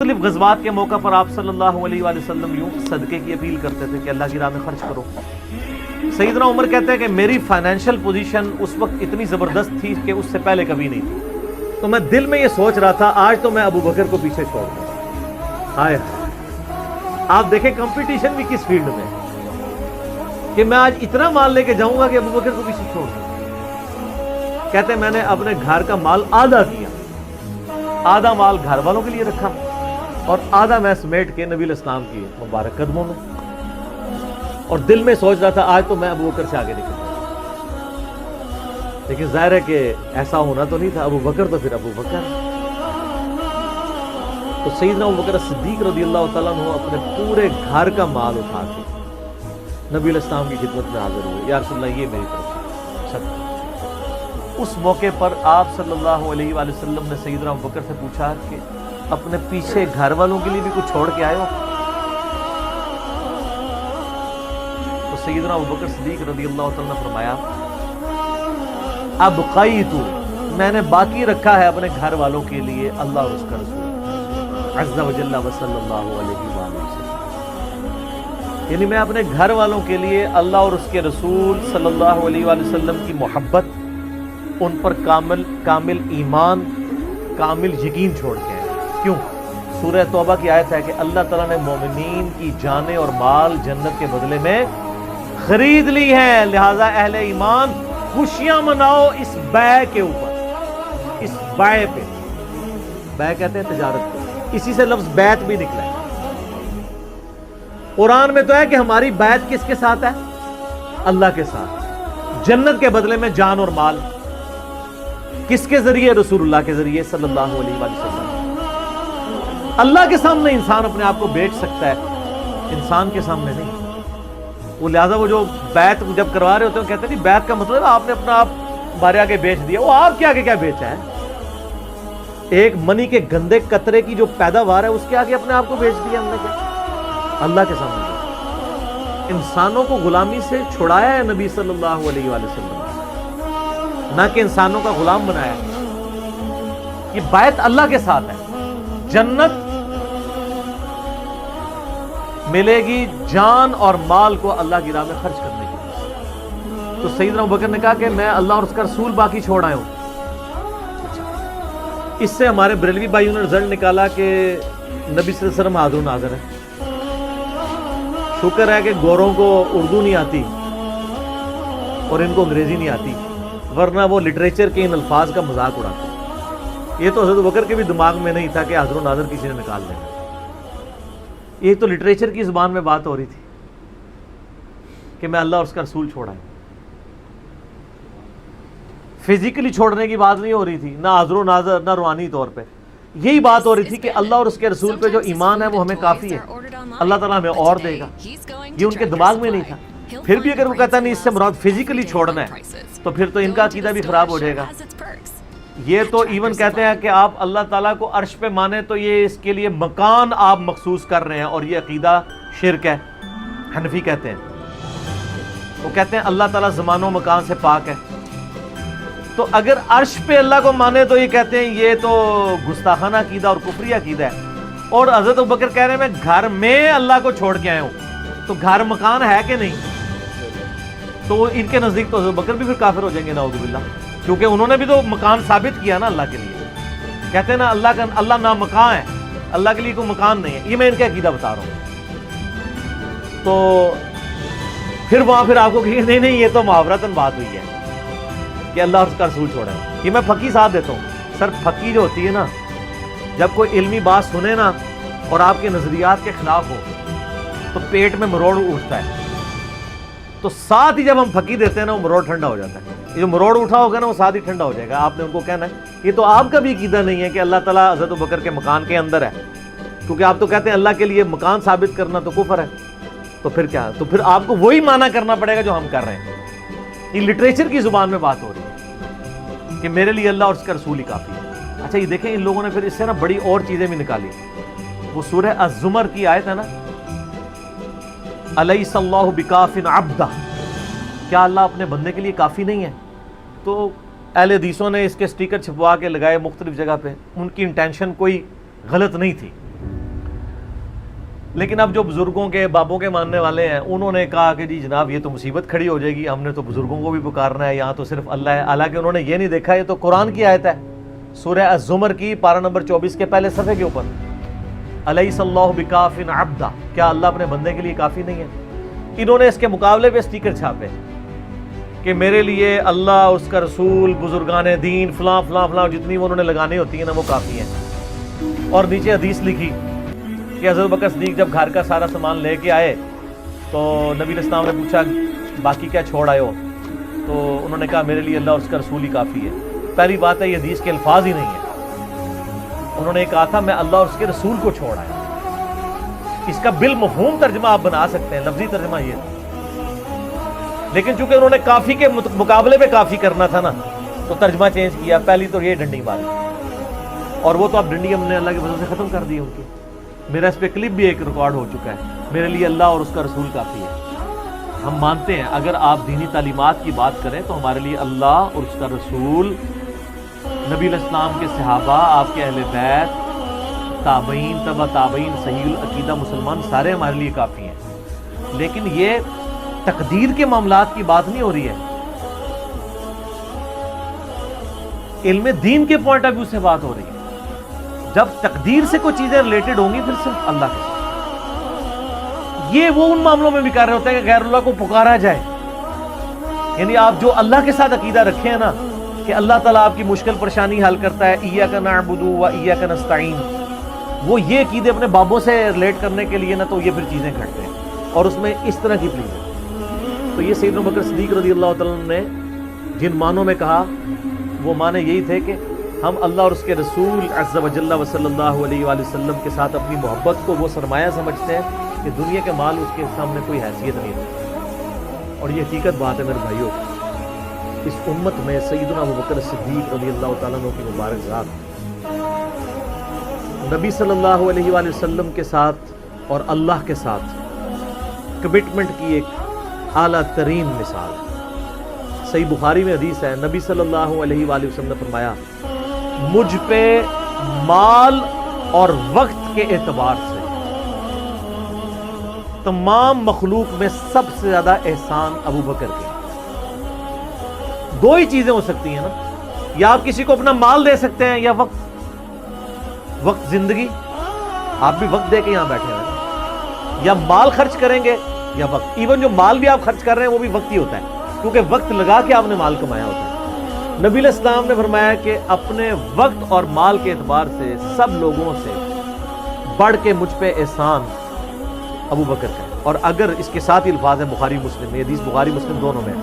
مختلف غزوات کے موقع پر آپ صلی اللہ علیہ وآلہ وسلم یوں صدقے کی اپیل کرتے تھے کہ اللہ کی راہ میں خرچ کرو. سیدنا عمر کہتے ہیں کہ میری فائنینشیل پوزیشن اس وقت اتنی زبردست تھی کہ اس سے پہلے کبھی نہیں تھی. تو میں دل میں یہ سوچ رہا تھا آج تو میں ابو بکر کو پیچھے چھوڑ دوں. ہائے آپ دیکھیں کمپٹیشن بھی کس فیلڈ میں کہ میں آج اتنا مال لے کے جاؤں گا کہ ابو بکر کو پیچھے چھوڑ دوں. کہتے ہیں میں نے اپنے گھر کا مال آدھا کیا, آدھا مال گھر والوں کے لیے رکھا اور آدھا میں سمیٹ کے نبی الاسلام کی مبارک قدموں میں, اور دل میں سوچ رہا تھا آج تو میں ابو بکر سے آگے نکل جاؤں. لیکن ظاہر ہے کہ ایسا ہونا تو نہیں تھا. ابو بکر تو پھر ابو بکر. تو سیدنا ابو بکر صدیق رضی اللہ تعالیٰ عنہ اپنے پورے گھر کا مال اٹھا کے نبی الاسلام کی خدمت میں حاضر ہوئے. یا رسول اللہ یہ میری طرف سے صدقہ. اس موقع پر آپ صلی اللہ علیہ وآلہ وسلم نے سیدنا ابو بکر سے پوچھا کہ اپنے پیچھے گھر والوں کے لیے بھی کچھ چھوڑ کے آئے ہو؟ تو سیدنا ابو بکر صدیق رضی اللہ تعالیٰ نے فرمایا ابقیت, میں نے باقی رکھا ہے اپنے گھر والوں کے لیے اللہ اور اس کا رسول عز و جل و صلی اللہ علیہ وآلہ وسلم. یعنی میں اپنے گھر والوں کے لیے اللہ اور اس کے رسول صلی اللہ علیہ وآلہ وسلم کی محبت, ان پر کامل ایمان, کامل یقین چھوڑ کے ہیں. کیوں؟ سورہ توبہ کی آیت ہے کہ اللہ تعالیٰ نے مومنین کی جانیں اور مال جنت کے بدلے میں خرید لی ہیں, لہذا اہل ایمان خوشیاں مناؤ اس بیع کے اوپر, اس بیع پہ. بیع کہتے ہیں تجارت کو, اسی سے لفظ بیعت بھی نکلا ہے. قرآن میں تو ہے کہ ہماری بیعت کس کے ساتھ ہے؟ اللہ کے ساتھ. جنت کے بدلے میں جان اور مال کس کے ذریعے؟ رسول اللہ کے ذریعے صلی اللہ علیہ وآلہ وسلم. اللہ کے سامنے انسان اپنے آپ کو بیچ سکتا ہے, انسان کے سامنے نہیں. وہ لہٰذا وہ جو بیعت جب کروا رہے ہوتے ہیں کہتے ہیں بیعت کا مطلب آپ نے اپنا آپ ہمارے آگے بیچ دیا. وہ آپ کے آگے کیا بیچا ہے؟ ایک منی کے گندے قطرے کی جو پیداوار ہے اس کے آگے اپنے آپ کو بیچ دیا ہم نے. کیا اللہ کے سامنے انسانوں کو غلامی سے چھڑایا ہے نبی صلی اللہ علیہ وآلہ وسلم, نہ کہ انسانوں کا غلام بنایا. یہ بیعت اللہ کے ساتھ ہے. جنت ملے گی جان اور مال کو اللہ کی راہ میں خرچ کرنے کی. تو سیدنا ابو بکر نے کہا کہ میں اللہ اور اس کا رسول باقی چھوڑ آیا ہوں. اس سے ہمارے بریلوی بھائیوں نے رزلٹ نکالا کہ نبی صلی اللہ علیہ وسلم حاضر و ناظر ہے. شکر ہے کہ گوروں کو اردو نہیں آتی اور ان کو انگریزی نہیں آتی, ورنہ وہ لٹریچر کے ان الفاظ کا مذاق اڑاتے. یہ تو حضرت بکر کے بھی دماغ میں نہیں تھا کہ حاضر و ناظر کسی نے نکال دیں. یہ تو لٹریچر کی زبان میں بات ہو رہی تھی کہ میں اللہ اور اس کا رسول چھوڑا ہے. فزیکلی چھوڑنے کی بات نہیں ہو رہی تھی, نہ حاضر و ناظر نہ روحانی طور پہ. یہی بات ہو رہی تھی کہ اللہ اور اس کے رسول پہ جو ایمان ہے وہ ہمیں کافی ہے, اللہ تعالیٰ ہمیں اور دے گا. یہ ان کے دماغ میں نہیں تھا. پھر بھی اگر وہ کہتا نہیں اس سے مراد فزیکلی چھوڑنا ہے تو پھر تو ان کا عقیدہ بھی خراب ہو جائے گا. یہ تو ایون کہتے ہیں کہ آپ اللہ تعالیٰ کو عرش پہ مانیں تو یہ اس کے لیے مکان آپ مخصوص کر رہے ہیں, اور یہ عقیدہ شرک ہے. حنفی کہتے ہیں, وہ کہتے ہیں اللہ تعالیٰ زمان و مکان سے پاک ہے. تو اگر عرش پہ اللہ کو مانے تو یہ کہتے ہیں یہ تو گستاخانہ عقیدہ اور کفری عقیدہ ہے. اور حضرت ابوبکر کہہ رہے ہیں میں گھر میں اللہ کو چھوڑ کے آیا ہوں, تو گھر مکان ہے کہ نہیں؟ تو ان کے نزدیک تو حضرت ابوبکر بھی پھر کافر ہو جائیں گے نعوذ باللہ, کیونکہ انہوں نے بھی تو مکان ثابت کیا نا اللہ کے لیے. کہتے ہیں نا اللہ نامکان ہے, اللہ کے لیے کوئی مکان نہیں ہے. یہ میں ان کا عقیدہ بتا رہا ہوں. تو پھر وہاں پھر آپ کو کہیں نہیں یہ تو محاورتاً بات ہوئی ہے کہ اللہ اور اس کا رسول چھوڑا ہے. یہ میں پھکی ساتھ دیتا ہوں. سر پھکی جو ہوتی ہے نا, جب کوئی علمی بات سنے نا اور آپ کے نظریات کے خلاف ہو تو پیٹ میں مروڑ اٹھتا ہے. تو ساتھ ہی جب ہم پھکی دیتے ہیں نا وہ مروڑ ٹھنڈا ہو جاتا ہے. یہ جو مروڑ اٹھا ہوگا نا وہ ساتھ ہی ٹھنڈا ہو جائے گا. آپ نے ان کو کہنا ہے یہ تو آپ کا بھی عقیدہ نہیں ہے کہ اللہ تعالیٰ حضرت ابوبکر کے مکان کے اندر ہے, کیونکہ آپ تو کہتے ہیں اللہ کے لیے مکان ثابت کرنا تو کفر ہے. تو پھر کیا؟ تو پھر آپ کو وہی معنی کرنا پڑے گا جو ہم کر رہے ہیں. یہ لٹریچر کی زبان میں بات ہو رہی ہے کہ میرے لیے اللہ اور اس کا رسول ہی کافی ہے. اچھا یہ دیکھیں ان لوگوں نے پھر اس سے نا بڑی اور چیزیں بھی نکالی. وہ سورہ الزمر کی آیت ہے نا, الیس اللہ بکاف عبدہ, کیا اللہ اپنے بندے کے لیے کافی نہیں ہے؟ تو اہل حدیثوں نے اس کے سٹیکر چھپوا کے لگائے مختلف جگہ پہ. ان کی انٹینشن کوئی غلط نہیں تھی, لیکن اب جو بزرگوں کے بابوں کے ماننے والے ہیں انہوں نے کہا کہ جی جناب یہ تو مصیبت کھڑی ہو جائے گی، ہم نے تو بزرگوں کو بھی پکارنا ہے، یہاں تو صرف اللہ ہے. حالانکہ انہوں نے یہ نہیں دیکھا، یہ تو قرآن کی آیت ہے، سورہ الزمر کی پارہ نمبر 24 کے پہلے صفحے کے اوپر، الیس اللہ بکاف عبدہ، کیا اللہ اپنے بندے کے لیے کافی نہیں ہے. انہوں نے اس کے مقابلے پہ سٹیکر چھاپے کہ میرے لیے اللہ، اس کا رسول، بزرگان دین، فلاں فلاں فلاں، جتنی وہ انہوں نے لگانی ہوتی ہیں نا وہ کافی ہیں. اور نیچے حدیث لکھی کہ حضرت بکر صدیق جب گھر کا سارا سامان لے کے آئے تو نبی علیہ السلام نے پوچھا باقی کیا چھوڑ آئے ہو، تو انہوں نے کہا میرے لیے اللہ اور اس کا رسول ہی کافی ہے. پہلی بات ہے یہ حدیث کے الفاظ ہی نہیں ہیں، انہوں نے کہا تھا میں اللہ اور اس کے رسول کو چھوڑ آیا. اس کا بالمفہوم ترجمہ آپ بنا سکتے ہیں، لفظی ترجمہ یہ تھا، لیکن چونکہ انہوں نے کافی کے مقابلے پہ کافی کرنا تھا نا تو ترجمہ چینج کیا. پہلی تو یہ ڈنڈی ماری، اور وہ تو اب ڈنڈی ہم نے اللہ کے فضل سے ختم کر دی ان کی. میرا اس پہ کلپ بھی ایک ریکارڈ ہو چکا ہے، میرے لیے اللہ اور اس کا رسول کافی ہے. ہم مانتے ہیں اگر آپ دینی تعلیمات کی بات کریں تو ہمارے لیے اللہ اور اس کا رسول، نبی علیہ السلام کے صحابہ، آپ کے اہل بیت، تابعین، تبع تابعین، صحیح العقیدہ مسلمان سارے ہمارے لیے کافی ہیں. لیکن یہ تقدیر کے معاملات کی بات نہیں ہو رہی ہے، علم دین کے پوائنٹ آف ویو سے بات ہو رہی ہے. جب تقدیر سے کوئی چیزیں ریلیٹڈ ہوں گی پھر صرف اللہ کے ساتھ. یہ وہ ان معاملوں میں بھی کر رہے ہوتے ہیں کہ غیر اللہ کو پکارا جائے، یعنی آپ جو اللہ کے ساتھ عقیدہ رکھے ہیں نا کہ اللہ تعالیٰ آپ کی مشکل پریشانی حل کرتا ہے، ایاک نعبد و ایاک نستعین، وہ یہ عقیدے اپنے بابوں سے ریلیٹ کرنے کے لیے نا تو یہ پھر چیزیں گھٹتے ہیں اور اس میں اس طرح کی پلیز ہے. تو یہ سیدنا بکر صدیق رضی اللہ تعالیٰ نے جن معنوں میں کہا وہ معنی یہی تھے کہ ہم اللہ اور اس کے رسول عز و جل و صلی اللہ علیہ وآلہ وسلم کے ساتھ اپنی محبت کو وہ سرمایہ سمجھتے ہیں کہ دنیا کے مال اس کے سامنے کوئی حیثیت نہیں ہے. اور یہ حقیقت بات ہے میرے بھائیوں، اس امت میں سیدنا ابو بکر صدیق رضی اللہ تعالیٰ عنہ کی مبارک ذات نبی صلی اللہ علیہ وآلہ وسلم کے ساتھ اور اللہ کے ساتھ کمٹمنٹ کی ایک اعلیٰ ترین مثال. صحیح بخاری میں حدیث ہے، نبی صلی اللہ علیہ وآلہ وسلم نے فرمایا مجھ پہ مال اور وقت کے اعتبار سے تمام مخلوق میں سب سے زیادہ احسان ابو بکر کے. دو ہی چیزیں ہو سکتی ہیں نا، یا آپ کسی کو اپنا مال دے سکتے ہیں یا وقت زندگی، آپ بھی وقت دے کے یہاں بیٹھے ہیں، یا مال خرچ کریں گے یا وقت. ایون جو مال بھی آپ خرچ کر رہے ہیں وہ بھی وقت ہی ہوتا ہے کیونکہ وقت لگا کے آپ نے مال کمایا ہوتا ہے. نبی علیہ السلام نے فرمایا کہ اپنے وقت اور مال کے اعتبار سے سب لوگوں سے بڑھ کے مجھ پہ احسان ابو بکر کا. اور اگر اس کے ساتھ ہی الفاظ ہیں بخاری مسلم میں، حدیث بخاری مسلم دونوں میں،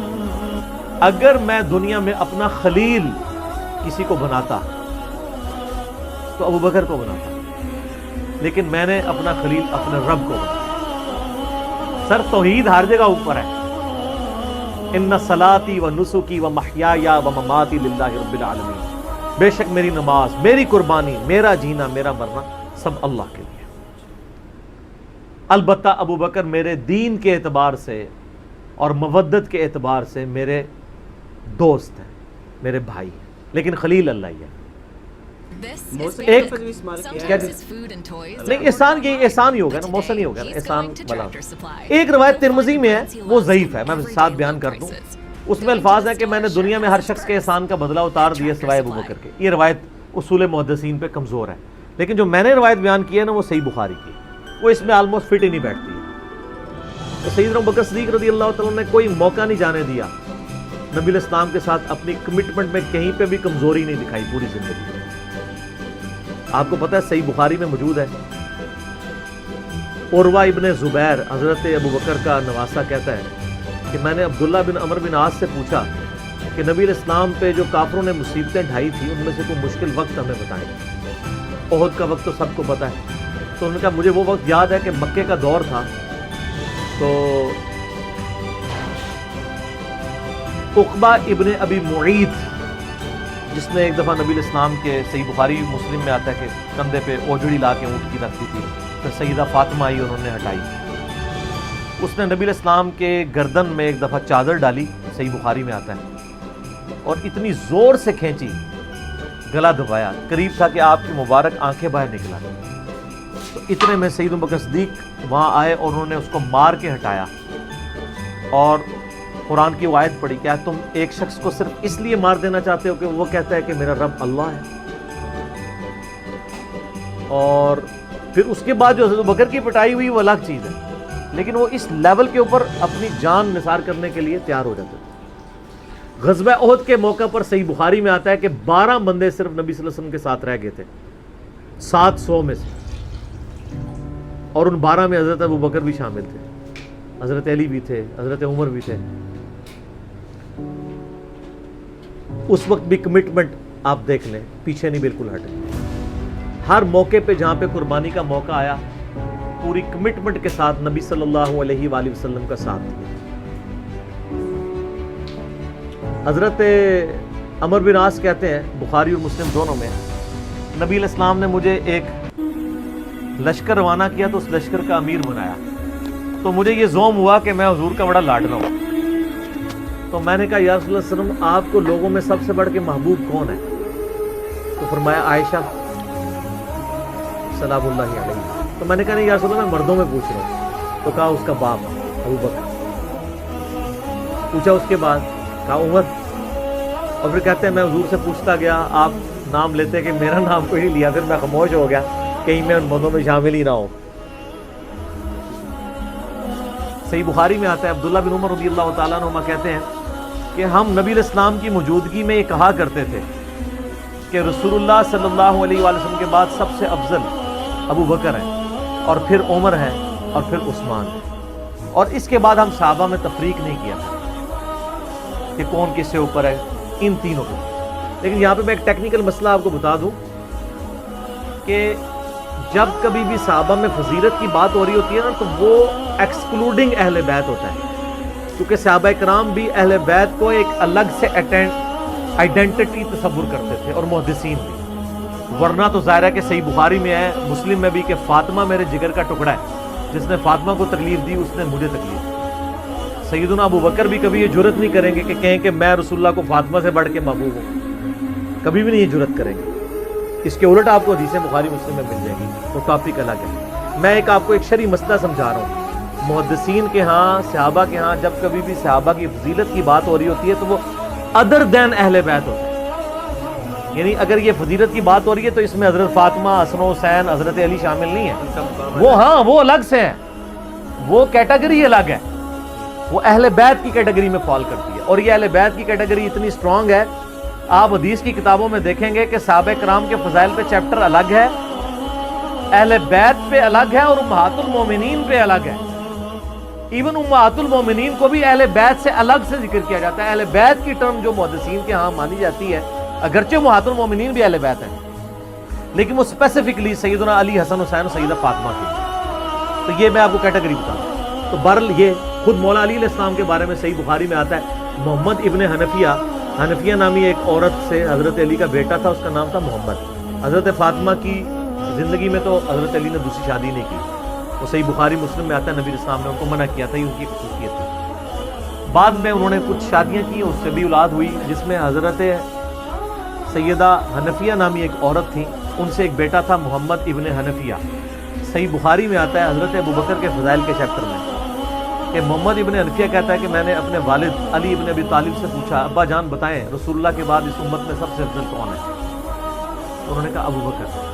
اگر میں دنیا میں اپنا خلیل کسی کو بناتا تو ابو بکر کو بناتا، لیکن میں نے اپنا خلیل اپنے رب کو بنایا. سر توحید ہر جگہ اوپر ہے. ان صلاتی و نسکی و محیایا و مماتی للہ رب العالمین، بے شک میری نماز، میری قربانی، میرا جینا، میرا مرنا سب اللہ کے لیے. البتہ ابو بکر میرے دین کے اعتبار سے اور مودت کے اعتبار سے میرے دوست ہیں، میرے بھائی ہیں، لیکن خلیل اللہ ہی ہے. نہیں احسان یہ احسان ہی ہوگا نا، موسن ہی ہوگا نا احسان والا. ایک روایت ترمذی میں ہے، وہ ضعیف ہے، میں ساتھ بیان کر دوں. اس میں الفاظ ہیں کہ میں نے دنیا میں ہر شخص کے احسان کا بدلہ اتار دیا سوائے ابو بکر کے. یہ روایت اصول محدثین پہ کمزور ہے، لیکن جو میں نے روایت بیان کی ہے نا وہ صحیح بخاری کی، وہ اس میں آلموسٹ فٹ ہی نہیں بیٹھتی ہے. تو سیدنا ابو بکر صدیق رضی اللہ تعالیٰ نے کوئی موقع نہیں جانے دیا نبی علیہ السلام کے ساتھ اپنی کمٹمنٹ میں کہیں پہ بھی کمزوری نہیں دکھائی پوری زندگی میں. آپ کو پتہ ہے صحیح بخاری میں موجود ہے، عروہ ابن زبیر حضرت ابو بکر کا نواسہ کہتا ہے کہ میں نے عبداللہ بن عمر بن عاص سے پوچھا کہ نبی علیہ السلام پہ جو کافروں نے مصیبتیں ڈھائی تھی ان میں سے کوئی مشکل وقت ہمیں بتائیں. احد کا وقت تو سب کو پتہ ہے. تو انہوں نے کہا مجھے وہ وقت یاد ہے کہ مکے کا دور تھا، تو عقبہ ابن ابی معیط جس نے ایک دفعہ نبی علیہ السلام کے، صحیح بخاری مسلم میں آتا ہے کہ کندھے پہ اوجڑی لا کے اونٹ کی رکھتی تھی، پھر سیدہ فاطمہ آئی انہوں نے ہٹائی. اس نے نبی علیہ السلام کے گردن میں ایک دفعہ چادر ڈالی، صحیح بخاری میں آتا ہے، اور اتنی زور سے کھینچی، گلا دبایا، قریب تھا کہ آپ کی مبارک آنکھیں باہر نکلا. تو اتنے میں سیدنا ابو بکر صدیق وہاں آئے اور انہوں نے اس کو مار کے ہٹایا اور قرآن کی وہ آیت پڑھی، کیا تم ایک شخص کو صرف اس لیے مار دینا چاہتے ہو کہ وہ کہتا ہے کہ میرا رب اللہ ہے؟ اور پھر اس کے بعد جو حضرت ابو بکر کی پٹائی ہوئی وہ الگ چیز ہے، لیکن وہ اس لیول کے اوپر اپنی جان نثار کرنے کے لیے تیار ہو جاتے تھے۔ غزوہ احد کے موقع پر صحیح بخاری میں آتا ہے کہ 12 بندے صرف نبی صلی اللہ علیہ وسلم کے ساتھ رہ گئے تھے 700 میں سے، اور ان 12 میں حضرت ابو بکر بھی شامل تھے، حضرت علی بھی تھے، حضرت عمر بھی تھے۔ اس وقت بھی کمٹمنٹ آپ دیکھ لیں، پیچھے نہیں بالکل ہٹے، ہر موقع پہ جہاں پہ قربانی کا موقع آیا پوری کمٹمنٹ کے ساتھ نبی صلی اللہ علیہ وآلہ وسلم کا ساتھ دیا۔ حضرت عمر بن عاص کہتے ہیں، بخاری اور مسلم دونوں میں، نبی علیہ السلام نے مجھے ایک لشکر روانہ کیا تو اس لشکر کا امیر بنایا، تو مجھے یہ زوم ہوا کہ میں حضور کا بڑا لاڈلا ہوں۔ تو میں نے کہا یا رسول اللہ صلی اللہ علیہ وسلم آپ کو لوگوں میں سب سے بڑھ کے محبوب کون ہے؟ تو فرمایا عائشہ سلام اللہ علیہ۔ تو میں نے کہا نہیں یا رسول اللہ میں مردوں میں پوچھ رہا ہوں، تو کہا اس کا باپ ابو بکر۔ پوچھا اس کے بعد، کہا عمر، اور پھر کہتے ہیں میں حضور سے پوچھتا گیا، آپ نام لیتے کہ میرا نام کوئی نہیں لیا، پھر میں خاموش ہو گیا کہیں میں ان مردوں میں شامل ہی نہ ہوں۔ صحیح بخاری میں آتا ہے، عبداللہ بن عمر رضی اللہ تعالیٰ عنہما کہتے ہیں کہ ہم نبی علیہ السلام کی موجودگی میں یہ کہا کرتے تھے کہ رسول اللہ صلی اللہ علیہ وآلہ وسلم کے بعد سب سے افضل ابو بکر ہیں، اور پھر عمر ہے، اور پھر عثمان ہے، اور اس کے بعد ہم صحابہ میں تفریق نہیں کیا کہ کون کس سے اوپر ہے، ان تینوں کو۔ لیکن یہاں پہ میں ایک ٹیکنیکل مسئلہ آپ کو بتا دوں کہ جب کبھی بھی صحابہ میں فضیلت کی بات ہو رہی ہوتی ہے نا، تو وہ ایکسکلوڈنگ اہل بیت ہوتا ہے، کیونکہ صحابہ کرام بھی اہل بیت کو ایک الگ سے آئیڈینٹی تصور کرتے تھے، اور محدثین بھی، ورنہ تو ظاہر ہے کہ صحیح بخاری میں ہے، مسلم میں بھی، کہ فاطمہ میرے جگر کا ٹکڑا ہے، جس نے فاطمہ کو تکلیف دی اس نے مجھے تکلیف دی۔ سیدنا ابو بکر بھی کبھی یہ جرت نہیں کریں گے کہ کہیں کہ میں رسول اللہ کو فاطمہ سے بڑھ کے محبوب ہوں، کبھی بھی نہیں یہ جرت کریں گے۔ اس کے الٹ آپ کو حدیث بخاری مسلم میں مل جائے گی، وہ ٹاپک الگ ہے۔ میں آپ کو ایک شرعی مسئلہ سمجھا رہا ہوں، محدثین کے ہاں، صحابہ کے ہاں جب کبھی بھی صحابہ کی فضیلت کی بات ہو رہی ہوتی ہے تو وہ ادر دین اہل بیت ہوتے ہیں، یعنی اگر یہ فضیلت کی بات ہو رہی ہے تو اس میں حضرت فاطمہ، حسن و حسین، حضرت علی شامل نہیں ہیں، وہ ہاں وہ الگ سے ہیں، وہ کیٹیگری الگ ہے، وہ اہل بیت کی کیٹیگری میں فال کرتی ہے، اور یہ اہل بیت کی کیٹیگری اتنی سٹرونگ ہے، آپ حدیث کی کتابوں میں دیکھیں گے کہ صحابہ کرام کے فضائل پہ چیپٹر الگ ہے، اہل بیت پہ الگ ہے، اور امہات المومنین پہ الگ ہے۔ ایون امہات المومنین کو بھی اہل بیت سے الگ سے ذکر کیا جاتا ہے۔ اہل بیت کی ٹرم جو محدثین کے ہاں مانی جاتی ہے، اگرچہ امہات المومنین بھی اہل بیت ہیں، لیکن وہ اسپیسیفکلی سیدنا علی، حسن حسین، سیدہ فاطمہ کی، تو یہ میں آپ کو کیٹیگری بتاؤں۔ تو بہرحال یہ خود مولا علی علیہ السلام کے بارے میں صحیح بخاری میں آتا ہے، محمد ابن حنفیہ نامی ایک عورت سے حضرت علی کا بیٹا تھا، اس کا نام تھا محمد۔ حضرت فاطمہ کی زندگی میں تو حضرت علی نے دوسری شادی نہیں کی، وہ صحیح بخاری مسلم میں آتا ہے، نبی علیہ السلام نے ان کو منع کیا تھا، یہ ان کی خصوصیت تھی۔ بعد میں انہوں نے کچھ شادیاں کی، اس سے بھی اولاد ہوئی، جس میں حضرت سیدہ حنفیہ نامی ایک عورت تھیں، ان سے ایک بیٹا تھا محمد ابن حنفیہ۔ صحیح بخاری میں آتا ہے حضرت ابو بکر کے فضائل کے چیپٹر میں کہ محمد ابن حنفیہ کہتا ہے کہ میں نے اپنے والد علی ابن ابی طالب سے پوچھا، ابا جان بتائیں رسول اللہ کے بعد اس امت میں سب سے افضل کون ہے؟ انہوں نے کہا ابو بکر۔